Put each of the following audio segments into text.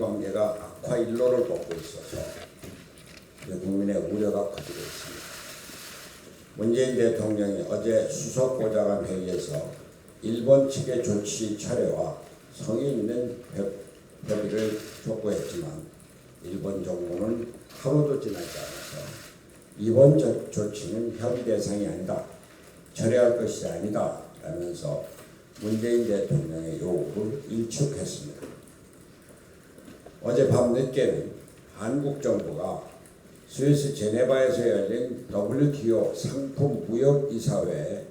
한일 관계가 악화 일로를 걷고 있어서 국민의 우려가 커지고 있습니다. 문재인 대통령이 어제 수석보좌관 회의에서 일본 측의 조치 철회와 성의 있는 협의를 촉구했지만 일본 정부는 하루도 지나지 않아서 이번 조치는 협의 대상이 아니다, 철회할 것이 아니다 라면서 문재인 대통령의 요구를 일축했습니다. 어젯밤 늦게는 한국 정부가 스위스 제네바에서 열린 WTO 상품무역이사회에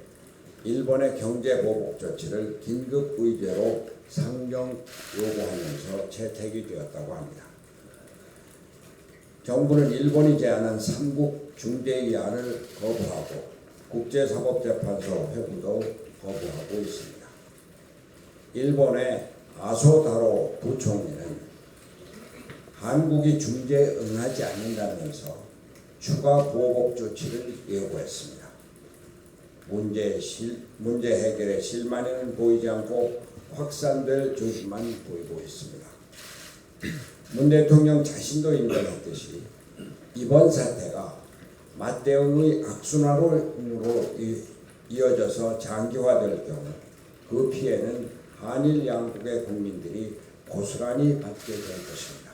일본의 경제보복 조치를 긴급 의제로 상정 요구하면서 채택이 되었다고 합니다. 정부는 일본이 제안한 삼국 중재위안을 거부하고 국제사법재판소 회부도 거부하고 있습니다. 일본의 아소다로 부총리는 한국이 중재에 응하지 않는다면서 추가 보복 조치를 예고했습니다. 문제 해결에 실마리는 보이지 않고 확산될 조짐만 보이고 있습니다. 문 대통령 자신도 인정했듯이 이번 사태가 맞대응의 악순환으로 이어져서 장기화될 경우 그 피해는 한일 양국의 국민들이 고스란히 받게 될 것입니다.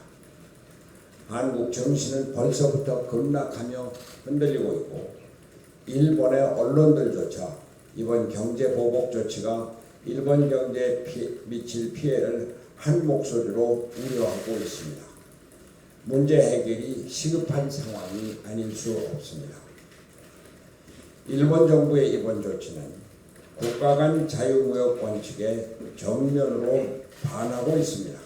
한국 정신은 벌써부터 급락하며 흔들리고 있고 일본의 언론들조차 이번 경제보복 조치가 일본 경제에 미칠 피해를 한 목소리로 우려하고 있습니다. 문제 해결이 시급한 상황이 아닐 수 없습니다. 일본 정부의 이번 조치는 국가 간 자유무역 원칙에 정면으로 반하고 있습니다.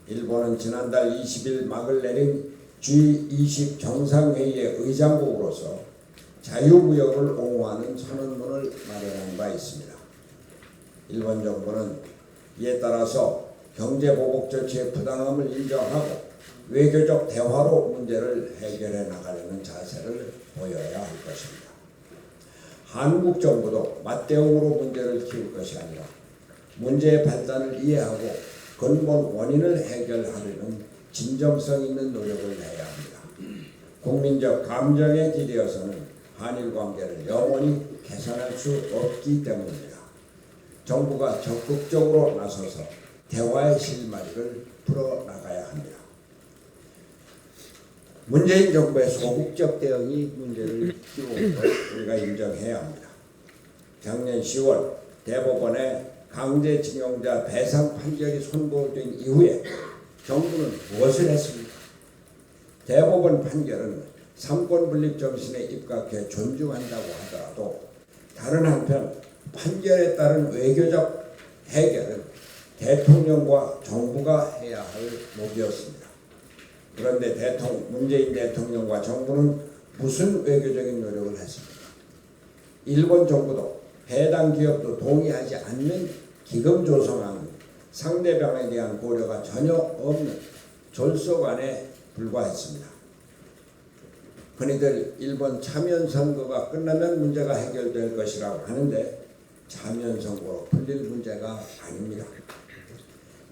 일본은 지난달 20일 막을 내린 G20 정상회의의 의장국으로서 자유무역을 옹호하는 선언문을 마련한 바 있습니다. 일본 정부는 이에 따라서 경제보복 조치의 부당함을 인정하고 외교적 대화로 문제를 해결해 나가려는 자세를 보여야 할 것입니다. 한국 정부도 맞대응으로 문제를 키울 것이 아니라 문제의 발단을 이해하고 근본 원인을 해결하려는 진정성 있는 노력을 해야 합니다. 국민적 감정에 기대어서는 한일 관계를 영원히 개선할 수 없기 때문입니다. 정부가 적극적으로 나서서 대화의 실마리를 풀어나가야 합니다. 문재인 정부의 소극적 대응이 문제를 키우는 것 우리가 인정해야 합니다. 작년 10월 대법원의 강제징용자 배상 판결이 선고된 이후에 정부는 무엇을 했습니까? 대법원 판결은 삼권분립 정신에 입각해 존중한다고 하더라도 다른 한편 판결에 따른 외교적 해결은 대통령과 정부가 해야 할 몫이었습니다. 그런데 문재인 대통령과 정부는 무슨 외교적인 노력을 했습니까? 일본 정부도 해당 기업도 동의하지 않는 기금 조성안은 상대방에 대한 고려가 전혀 없는 졸속안에 불과했습니다. 흔히들 일본 참여선거가 끝나면 문제가 해결될 것이라고 하는데 참여선거로 풀릴 문제가 아닙니다.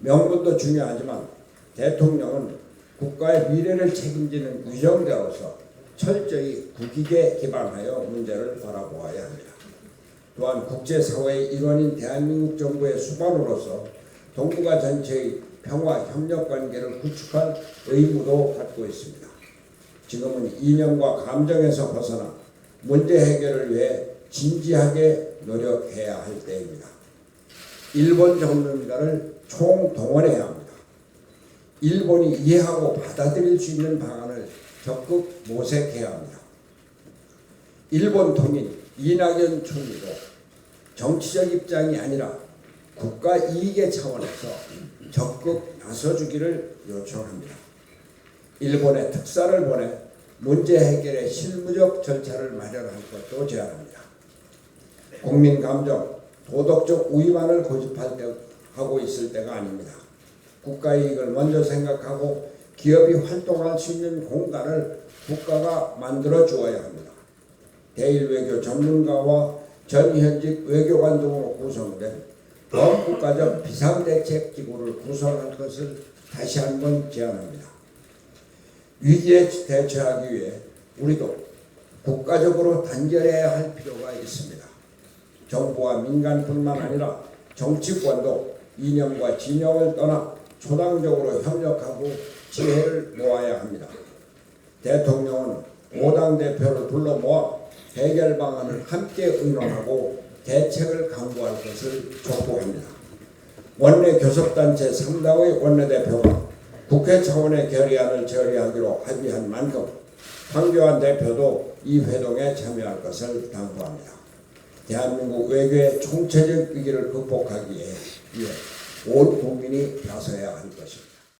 명분도 중요하지만 대통령은 국가의 미래를 책임지는 위정자로서 철저히 국익에 기반하여 문제를 바라보아야 합니다. 또한 국제사회의 일원인 대한민국 정부의 수반으로서 동북아 전체의 평화 협력 관계를 구축할 의무도 갖고 있습니다. 지금은 이념과 감정에서 벗어나 문제 해결을 위해 진지하게 노력해야 할 때입니다. 일본 전문가를 총동원해야 합니다. 일본이 이해하고 받아들일 수 있는 방안을 적극 모색해야 합니다. 일본 통일 이낙연 총리도 정치적 입장이 아니라 국가 이익의 차원에서 적극 나서주기를 요청합니다. 일본에 특사를 보내 문제 해결의 실무적 절차를 마련할 것도 제안합니다. 국민 감정, 도덕적 우위만을 고집하고 있을 때가 아닙니다. 국가 이익을 먼저 생각하고 기업이 활동할 수 있는 공간을 국가가 만들어 주어야 합니다. 대일외교 전문가와 전현직 외교관 등으로 구성된 범국가적 비상대책기구를 구성할 것을 다시 한번 제안합니다. 위기에 대처하기 위해 우리도 국가적으로 단결해야 할 필요가 있습니다. 정부와 민간뿐만 아니라 정치권도 이념과 진영을 떠나 초당적으로 협력하고 지혜를 모아야 합니다. 대통령은 5당 대표를 불러 모아 해결 방안을 함께 의논하고 대책을 강구할 것을 촉구합니다. 원내 교섭단체 3당의 원내대표가 국회 차원의 결의안을 처리하기로 합의한 만큼 황교안 대표도 이 회동에 참여할 것을 당부합니다. 대한민국 외교의 총체적 위기를 극복하기 위해 온 국민이 나서야 할 것입니다.